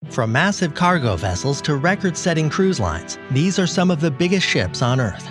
From massive cargo vessels to record-setting cruise lines, these are some of the biggest ships on Earth.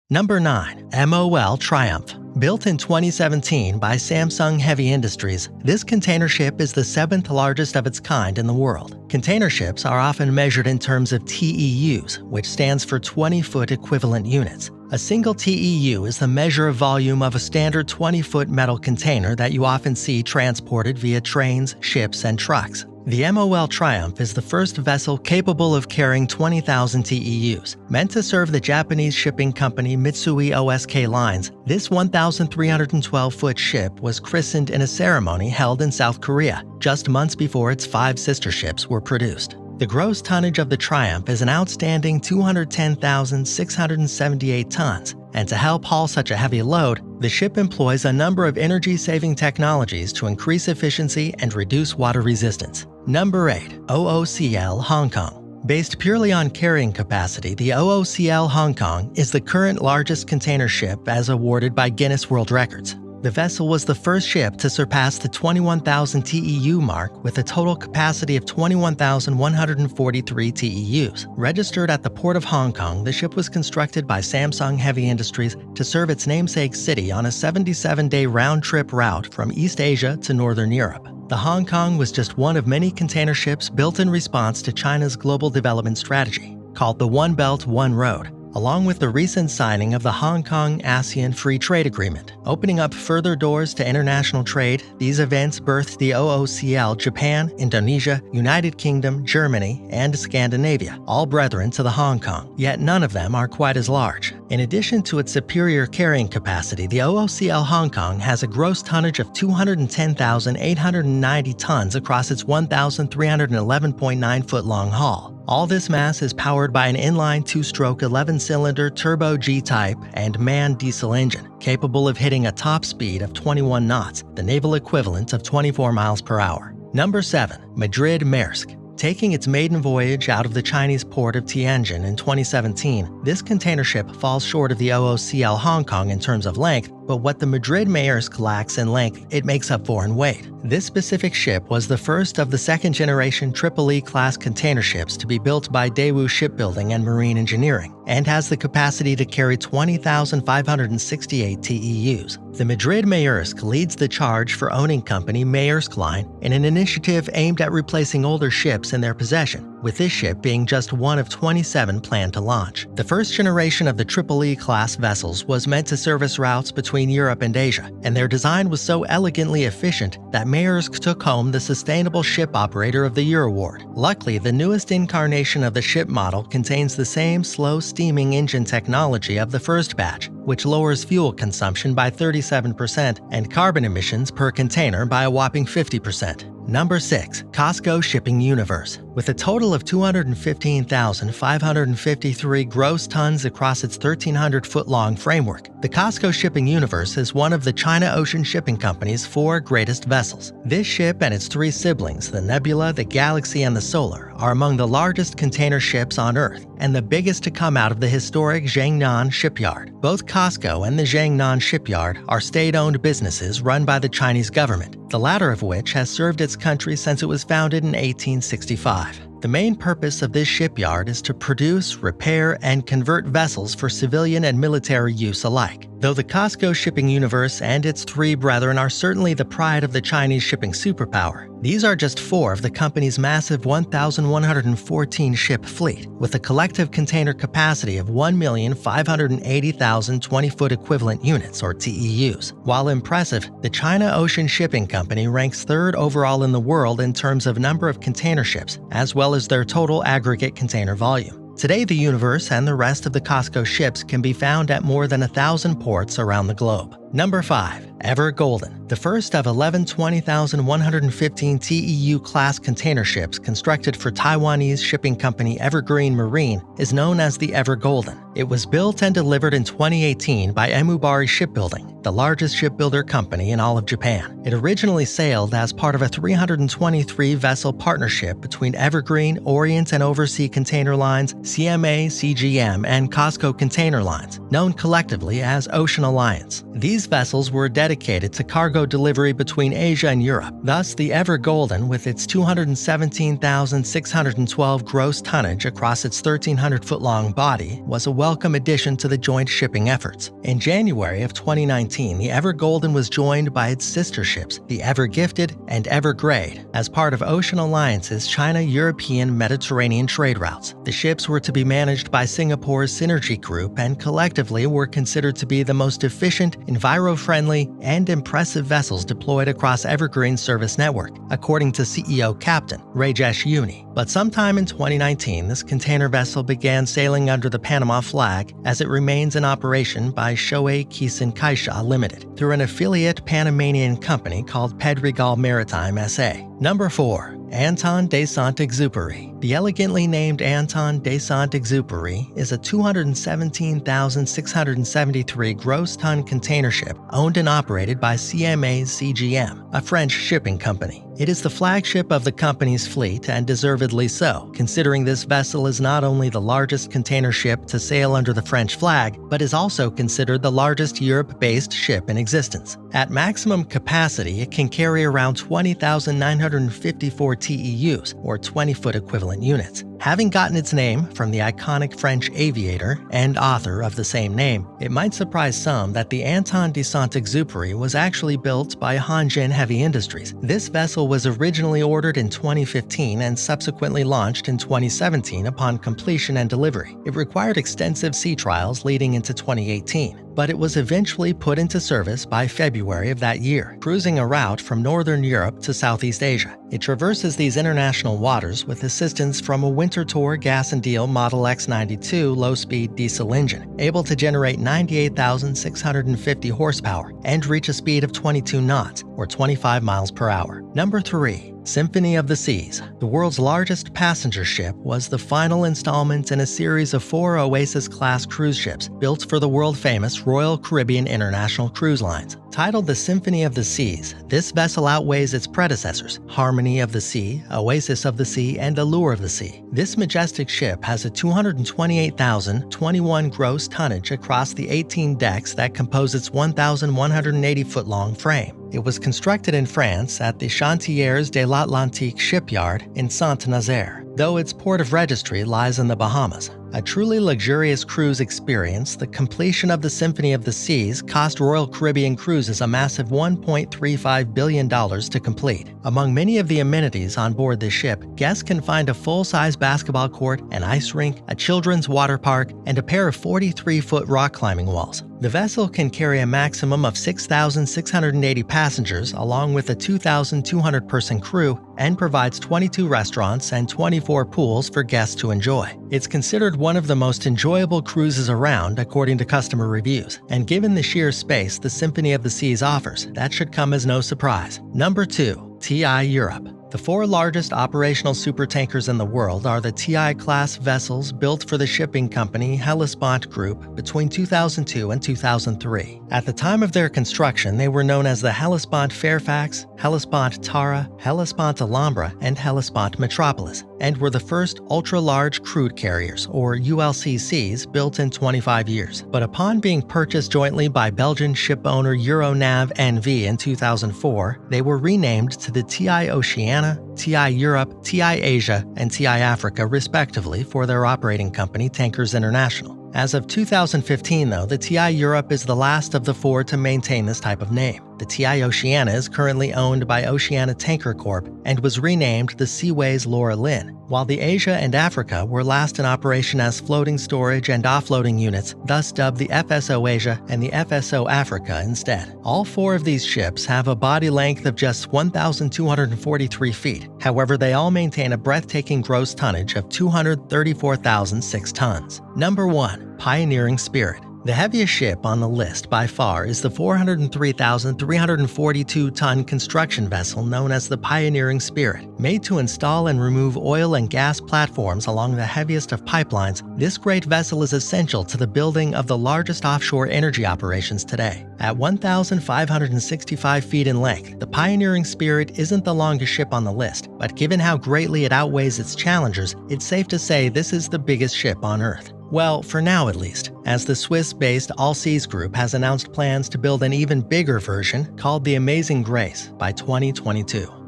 Number 9. MOL Triumph. Built in 2017 by Samsung Heavy Industries, this container ship is the 7th largest of its kind in the world. Container ships are often measured in terms of TEUs, which stands for 20-foot equivalent units. A single TEU is the measure of volume of a standard 20-foot metal container that you often see transported via trains, ships, and trucks. The MOL Triumph is the first vessel capable of carrying 20,000 TEUs. Meant to serve the Japanese shipping company Mitsui O.S.K. Lines, this 1,312-foot ship was christened in a ceremony held in South Korea, just months before its 5 sister ships were produced. The gross tonnage of the Triumph is an outstanding 210,678 tons, and to help haul such a heavy load, the ship employs a number of energy-saving technologies to increase efficiency and reduce water resistance. Number 8. OOCL Hong Kong. Based purely on carrying capacity, the OOCL Hong Kong is the current largest container ship as awarded by Guinness World Records. The vessel was the first ship to surpass the 21,000 TEU mark with a total capacity of 21,143 TEUs. Registered at the Port of Hong Kong, the ship was constructed by Samsung Heavy Industries to serve its namesake city on a 77-day round-trip route from East Asia to Northern Europe. The Hong Kong was just one of many container ships built in response to China's global development strategy, called the One Belt, One Road, along with the recent signing of the Hong Kong-ASEAN Free Trade Agreement. Opening up further doors to international trade, these events birthed the OOCL Japan, Indonesia, United Kingdom, Germany, and Scandinavia, all brethren to the Hong Kong, yet none of them are quite as large. In addition to its superior carrying capacity, the OOCL Hong Kong has a gross tonnage of 210,890 tons across its 1,311.9-foot-long hull. All this mass is powered by an inline 2-stroke 11-cylinder turbo G-type and manned diesel engine, capable of hitting a top speed of 21 knots, the naval equivalent of 24 miles per hour. Number 7. Madrid Maersk. Taking its maiden voyage out of the Chinese port of Tianjin in 2017, this container ship falls short of the OOCL Hong Kong in terms of length, but what the Madrid Maersk lacks in length, it makes up for in weight. This specific ship was the first of the second-generation Triple-E-class container ships to be built by Daewoo Shipbuilding and Marine Engineering, and has the capacity to carry 20,568 TEUs. The Madrid Maersk leads the charge for owning company Maersk Line in an initiative aimed at replacing older ships in their possession, with this ship being just one of 27 planned to launch. The first generation of the Triple-E-class vessels was meant to service routes between Europe and Asia, and their design was so elegantly efficient that Maersk took home the Sustainable Ship Operator of the Year award. Luckily, the newest incarnation of the ship model contains the same slow steaming engine technology of the first batch, which lowers fuel consumption by 37% and carbon emissions per container by a whopping 50%. Number 6. COSCO Shipping Universe. With a total of 215,553 gross tons across its 1,300-foot-long framework, the COSCO Shipping Universe is one of the China Ocean Shipping Company's 4 greatest vessels. This ship and its 3 siblings, the Nebula, the Galaxy, and the Solar, are among the largest container ships on Earth, and the biggest to come out of the historic Jiangnan Shipyard. Both COSCO and the Jiangnan Shipyard are state-owned businesses run by the Chinese government, the latter of which has served its country since it was founded in 1865. The main purpose of this shipyard is to produce, repair, and convert vessels for civilian and military use alike. Though the COSCO Shipping Universe and its 3 brethren are certainly the pride of the Chinese shipping superpower, these are just 4 of the company's massive 1,114-ship fleet, with a collective container capacity of 1,580,000 20-foot equivalent units, or TEUs. While impressive, the China Ocean Shipping Company ranks 3rd overall in the world in terms of number of container ships, as well as their total aggregate container volume. Today, the Universe and the rest of the COSCO ships can be found at more than 1,000 ports around the globe. Number 5. Ever Golden, the first of 11 20,115 TEU-class container ships constructed for Taiwanese shipping company Evergreen Marine, is known as the Ever Golden. It was built and delivered in 2018 by Emubari Shipbuilding, the largest shipbuilder company in all of Japan. It originally sailed as part of a 323-vessel partnership between Evergreen, Orient and Oversea Container Lines, CMA CGM, and COSCO Container Lines, known collectively as Ocean Alliance. These vessels were dedicated to cargo delivery between Asia and Europe. Thus, the Ever Golden, with its 217,612 gross tonnage across its 1,300-foot-long body, was a welcome addition to the joint shipping efforts. In January of 2019, the Ever Golden was joined by its sister ships, the Ever Gifted and Ever Grade, as part of Ocean Alliance's China-European Mediterranean trade routes. The ships were to be managed by Singapore's Synergy Group and collectively were considered to be the most efficient, enviro-friendly, and impressive vessels deployed across Evergreen's service network, according to CEO Captain Rajesh Uni. But sometime in 2019, this container vessel began sailing under the Panama flag as it remains in operation by Shoei Kisen Kaisha Limited through an affiliate Panamanian company called Pedregal Maritime SA. Number 4. Anton de Saint-Exupéry. The elegantly named Anton de Saint-Exupéry is a 217,673 gross ton container ship owned and operated by CMA CGM, a French shipping company. It is the flagship of the company's fleet, and deservedly so, considering this vessel is not only the largest container ship to sail under the French flag, but is also considered the largest Europe-based ship in existence. At maximum capacity, it can carry around 20,954 TEUs, or 20-foot equivalent units. Having gotten its name from the iconic French aviator and author of the same name, it might surprise some that the Anton de Saint-Exupéry was actually built by Hanjin Heavy Industries. This vessel was originally ordered in 2015 and subsequently launched in 2017 upon completion and delivery. It required extensive sea trials leading into 2018. But it was eventually put into service by February of that year, cruising a route from Northern Europe to Southeast Asia. It traverses these international waters with assistance from a Winterthur Gas and Deal Model X92 low-speed diesel engine, able to generate 98,650 horsepower and reach a speed of 22 knots, or 25 miles per hour. Number 3. Symphony of the Seas. The world's largest passenger ship was the final installment in a series of 4 Oasis-class cruise ships built for the world-famous Royal Caribbean International Cruise Lines. Titled the Symphony of the Seas, this vessel outweighs its predecessors, Harmony of the Sea, Oasis of the Sea, and Allure of the Sea. This majestic ship has a 228,021 gross tonnage across the 18 decks that compose its 1,180-foot-long frame. It was constructed in France at the Chantiers de l'Atlantique shipyard in Saint-Nazaire, though its port of registry lies in the Bahamas. A truly luxurious cruise experience, the completion of the Symphony of the Seas cost Royal Caribbean Cruises a massive $1.35 billion to complete. Among many of the amenities on board this ship, guests can find a full-size basketball court, an ice rink, a children's water park, and a pair of 43-foot rock climbing walls. The vessel can carry a maximum of 6,680 passengers along with a 2,200-person crew and provides 22 restaurants and 24 pools for guests to enjoy. It's considered one of the most enjoyable cruises around according to customer reviews, and given the sheer space the Symphony of the Seas offers, that should come as no surprise. Number 2. TI Europe. The 4 largest operational supertankers in the world are the TI-class vessels built for the shipping company Hellespont Group between 2002 and 2003. At the time of their construction, they were known as the Hellespont Fairfax, Hellespont Tara, Hellespont Alhambra, and Hellespont Metropolis, and were the first ultra-large crude carriers, or ULCCs, built in 25 years. But upon being purchased jointly by Belgian shipowner Euronav NV in 2004, they were renamed to the TI Oceania, TI Europe, TI Asia, and TI Africa respectively for their operating company Tankers International. As of 2015, though, the TI Europe is the last of the 4 to maintain this type of name. The TI Oceania is currently owned by Oceania Tanker Corp and was renamed the Seaways Laura Lynn, while the Asia and Africa were last in operation as floating storage and offloading units, thus dubbed the FSO Asia and the FSO Africa instead. All 4 of these ships have a body length of just 1,243 feet. However, they all maintain a breathtaking gross tonnage of 234,006 tons. Number 1. Pioneering Spirit. The heaviest ship on the list by far is the 403,342-ton construction vessel known as the Pioneering Spirit. Made to install and remove oil and gas platforms along the heaviest of pipelines, this great vessel is essential to the building of the largest offshore energy operations today. At 1,565 feet in length, the Pioneering Spirit isn't the longest ship on the list, but given how greatly it outweighs its challengers, it's safe to say this is the biggest ship on Earth. Well, for now at least, as the Swiss-based Allseas Group has announced plans to build an even bigger version called the Amazing Grace by 2022.